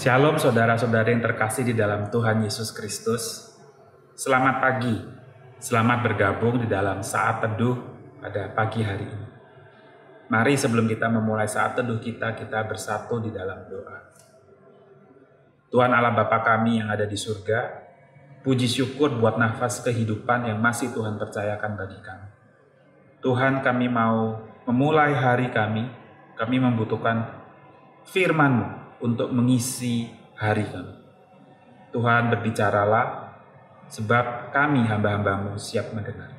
Shalom saudara-saudari yang terkasih di dalam Tuhan Yesus Kristus. Selamat pagi, selamat bergabung di dalam saat teduh pada pagi hari ini. Mari sebelum kita memulai saat teduh kita bersatu di dalam doa. Tuhan Allah Bapa kami yang ada di surga, puji syukur buat nafas kehidupan yang masih Tuhan percayakan bagi kami. Tuhan, kami mau memulai hari kami membutuhkan firman-Mu untuk mengisi hari kami. Tuhan, berbicaralah, sebab kami hamba-hamba-Mu siap mendengar.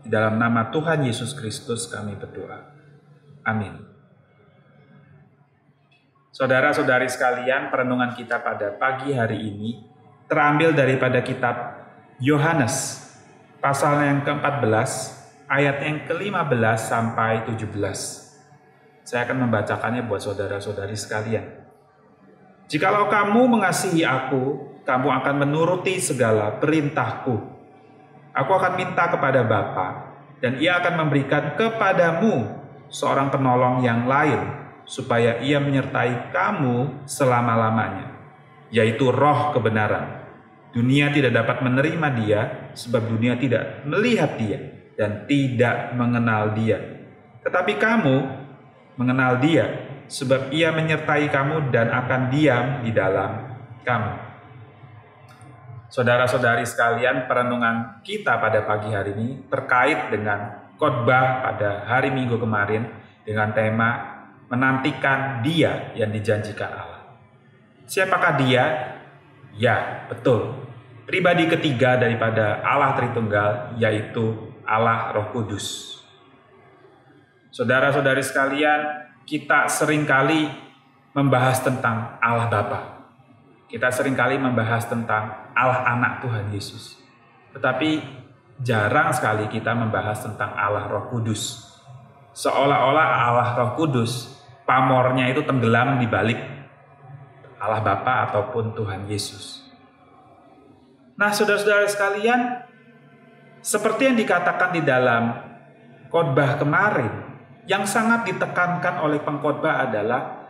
Di dalam nama Tuhan Yesus Kristus kami berdoa. Amin. Saudara-saudari sekalian, perenungan kita pada pagi hari ini terambil daripada kitab Yohanes, pasal yang ke-14, ayat yang ke-15 sampai 17. Saya akan membacakannya buat saudara-saudari sekalian. Jikalau kamu mengasihi aku, kamu akan menuruti segala perintahku. Aku akan minta kepada Bapa, dan Ia akan memberikan kepadamu seorang penolong yang lain, supaya Ia menyertai kamu selama-lamanya, yaitu Roh kebenaran. Dunia tidak dapat menerima Dia, sebab dunia tidak melihat Dia dan tidak mengenal Dia. Tetapi kamu mengenal Dia, sebab Ia menyertai kamu dan akan diam di dalam kamu. Saudara-saudari sekalian, perenungan kita pada pagi hari ini terkait dengan khotbah pada hari Minggu kemarin dengan tema menantikan Dia yang dijanjikan Allah. Siapakah Dia? Ya, betul. Pribadi ketiga daripada Allah Tritunggal, yaitu Allah Roh Kudus. Saudara-saudari sekalian, kita seringkali membahas tentang Allah Bapa. Kita seringkali membahas tentang Allah Anak Tuhan Yesus. Tetapi jarang sekali kita membahas tentang Allah Roh Kudus. Seolah-olah Allah Roh Kudus, pamornya itu tenggelam di balik Allah Bapa ataupun Tuhan Yesus. Nah, saudara-saudara sekalian, seperti yang dikatakan di dalam khotbah kemarin, yang sangat ditekankan oleh pengkhotbah adalah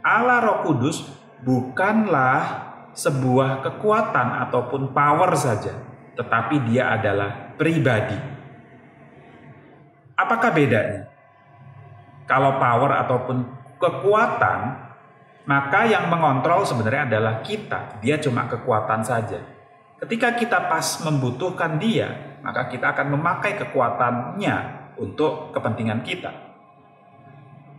Allah Roh Kudus bukanlah sebuah kekuatan ataupun power saja, tetapi Dia adalah pribadi. Apakah bedanya? Kalau power ataupun kekuatan, maka yang mengontrol sebenarnya adalah kita. Dia cuma kekuatan saja. Ketika kita pas membutuhkan Dia, maka kita akan memakai kekuatannya untuk kepentingan kita.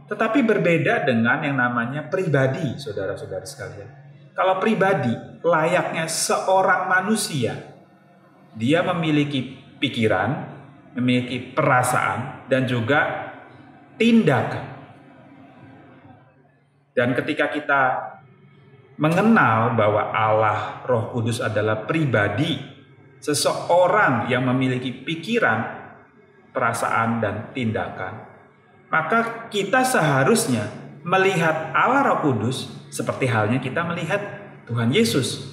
Tetapi berbeda dengan yang namanya pribadi, saudara-saudara sekalian. Kalau pribadi, layaknya seorang manusia, dia memiliki pikiran, memiliki perasaan, dan juga tindakan. Dan ketika kita mengenal bahwa Allah Roh Kudus adalah pribadi, seseorang yang memiliki pikiran, perasaan dan tindakan, maka kita seharusnya melihat Allah Roh Kudus seperti halnya kita melihat Tuhan Yesus.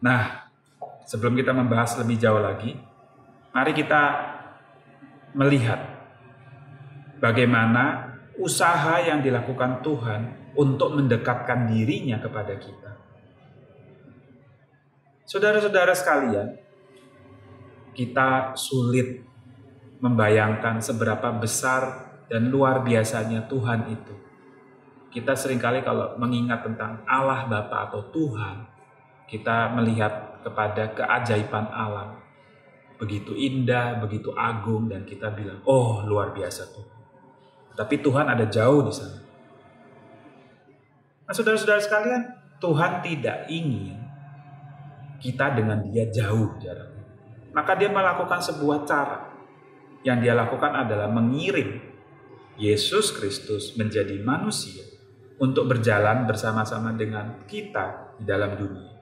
Nah, sebelum kita membahas lebih jauh lagi, mari kita melihat bagaimana usaha yang dilakukan Tuhan untuk mendekatkan dirinya kepada kita. Saudara-saudara sekalian, kita sulit membayangkan seberapa besar dan luar biasanya Tuhan itu. Kita seringkali kalau mengingat tentang Allah Bapa atau Tuhan, kita melihat kepada keajaiban alam. Begitu indah, begitu agung, dan kita bilang, oh luar biasa Tuhan. Tapi Tuhan ada jauh di sana. Nah, saudara-saudara sekalian, Tuhan tidak ingin kita dengan Dia jauh jaraknya. Maka Dia melakukan sebuah cara. Yang Dia lakukan adalah mengirim Yesus Kristus menjadi manusia untuk berjalan bersama-sama dengan kita di dalam dunia.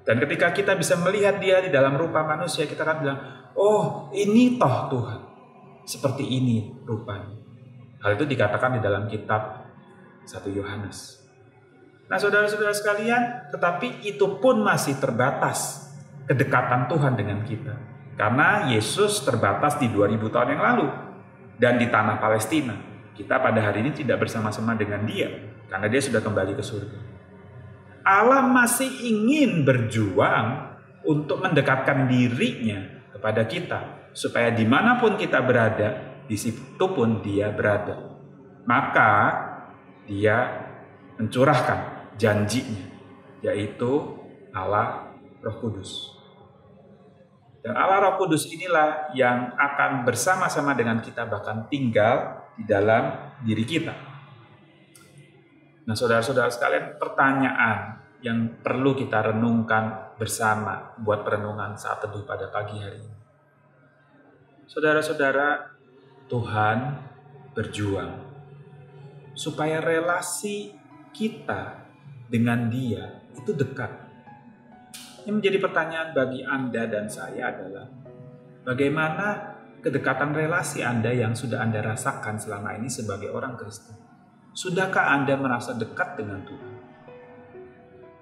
Dan ketika kita bisa melihat Dia di dalam rupa manusia, kita akan bilang, oh ini toh Tuhan. Seperti ini rupanya. Hal itu dikatakan di dalam kitab 1 Yohanes. Nah, saudara-saudara sekalian, tetapi itu pun masih terbatas kedekatan Tuhan dengan kita. Karena Yesus terbatas di 2000 tahun yang lalu. Dan di tanah Palestina. Kita pada hari ini tidak bersama-sama dengan Dia. Karena Dia sudah kembali ke surga. Allah masih ingin berjuang untuk mendekatkan dirinya kepada kita, supaya dimanapun kita berada, di situ pun dia berada. Maka dia mencurahkan janjinya, yaitu Allah Roh Kudus. Dan Allah Roh Kudus inilah yang akan bersama-sama dengan kita, bahkan tinggal di dalam diri kita. Nah, saudara-saudara sekalian, pertanyaan yang perlu kita renungkan bersama buat perenungan saat teduh pada pagi hari ini. Saudara-saudara, Tuhan berjuang supaya relasi kita dengan Dia itu dekat. Yang menjadi pertanyaan bagi Anda dan saya adalah, bagaimana kedekatan relasi Anda yang sudah Anda rasakan selama ini sebagai orang Kristen? Sudahkah Anda merasa dekat dengan Tuhan?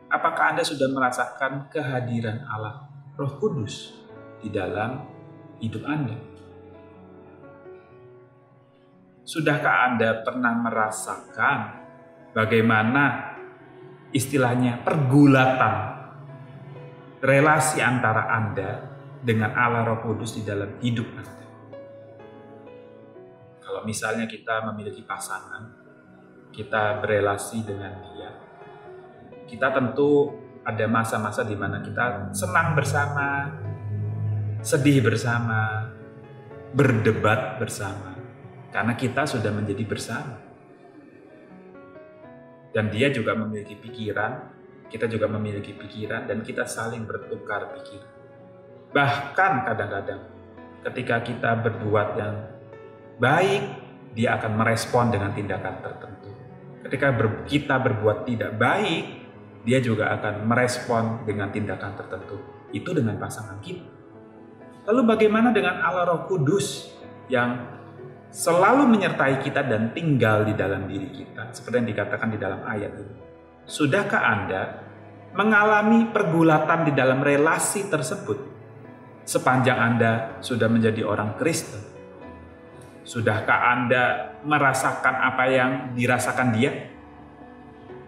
Apakah Anda sudah merasakan kehadiran Allah Roh Kudus di dalam hidup Anda? Sudahkah Anda pernah merasakan bagaimana istilahnya pergulatan relasi antara Anda dengan Allah Roh Kudus di dalam hidup Anda? Kalau misalnya kita memiliki pasangan, kita berelasi dengan dia, kita tentu ada masa-masa di mana kita senang bersama, sedih bersama, berdebat bersama, karena kita sudah menjadi bersama. Dan dia juga memiliki pikiran, kita juga memiliki pikiran, dan kita saling bertukar pikiran. Bahkan kadang-kadang ketika kita berbuat yang baik, dia akan merespon dengan tindakan tertentu. Ketika kita berbuat tidak baik, dia juga akan merespon dengan tindakan tertentu. Itu dengan pasangan kita. Lalu bagaimana dengan Allah Roh Kudus yang selalu menyertai kita dan tinggal di dalam diri kita, seperti yang dikatakan di dalam ayat ini? Sudahkah Anda mengalami pergulatan di dalam relasi tersebut sepanjang Anda sudah menjadi orang Kristen? Sudahkah Anda merasakan apa yang dirasakan dia?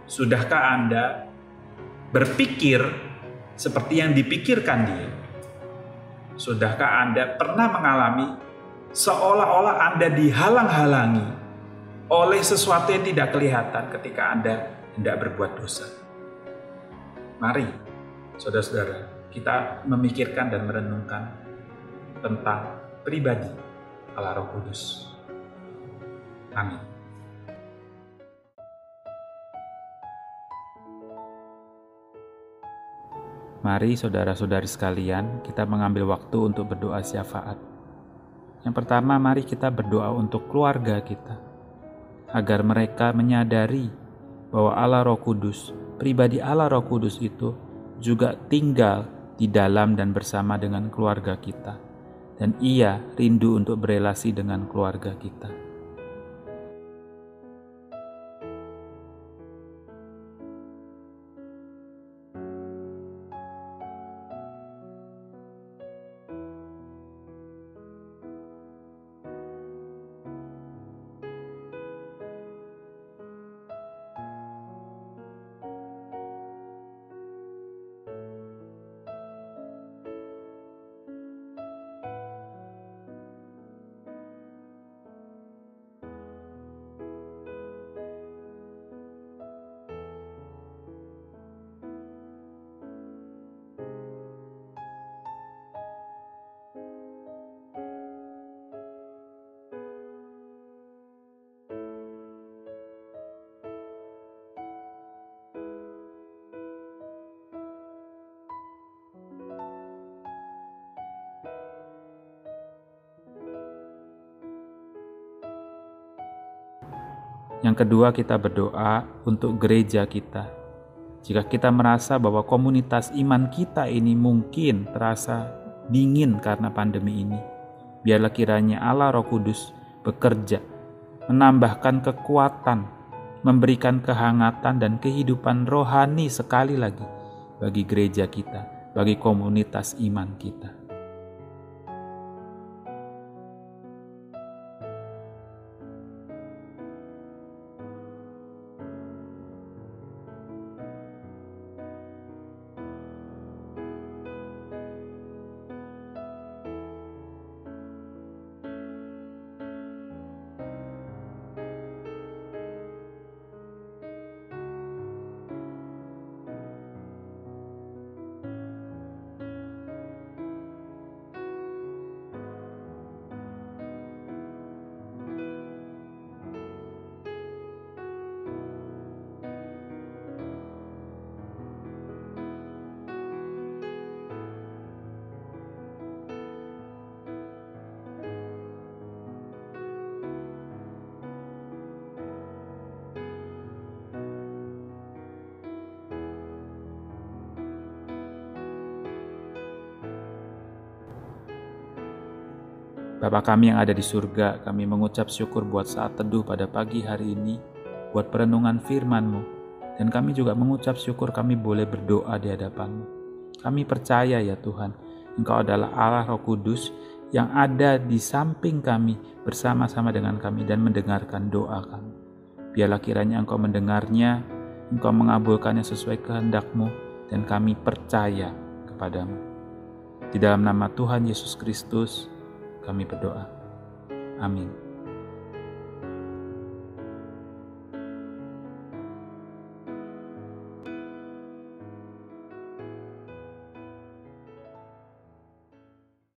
Sudahkah Anda berpikir seperti yang dipikirkan dia? Sudahkah Anda pernah mengalami seolah-olah Anda dihalang-halangi oleh sesuatu yang tidak kelihatan ketika Anda hendak berbuat dosa? Mari, saudara-saudara, kita memikirkan dan merenungkan tentang pribadi Allah Roh Kudus. Amin. Mari saudara-saudari sekalian, kita mengambil waktu untuk berdoa syafaat. Yang pertama, mari kita berdoa untuk keluarga kita, agar mereka menyadari bahwa Allah Roh Kudus, pribadi Allah Roh Kudus itu juga tinggal di dalam dan bersama dengan keluarga kita. Dan Ia rindu untuk berelasi dengan keluarga kita. Yang kedua, kita berdoa untuk gereja kita. Jika kita merasa bahwa komunitas iman kita ini mungkin terasa dingin karena pandemi ini, biarlah kiranya Allah Roh Kudus bekerja, menambahkan kekuatan, memberikan kehangatan dan kehidupan rohani sekali lagi bagi gereja kita, bagi komunitas iman kita. Bapa kami yang ada di surga, kami mengucap syukur buat saat teduh pada pagi hari ini, buat perenungan firman-Mu, dan kami juga mengucap syukur kami boleh berdoa di hadapan-Mu. Kami percaya ya Tuhan, Engkau adalah Allah Roh Kudus yang ada di samping kami, bersama-sama dengan kami dan mendengarkan doa kami. Biarlah kiranya Engkau mendengarnya, Engkau mengabulkannya sesuai kehendak-Mu, dan kami percaya kepadamu. Di dalam nama Tuhan Yesus Kristus, kami berdoa. Amin.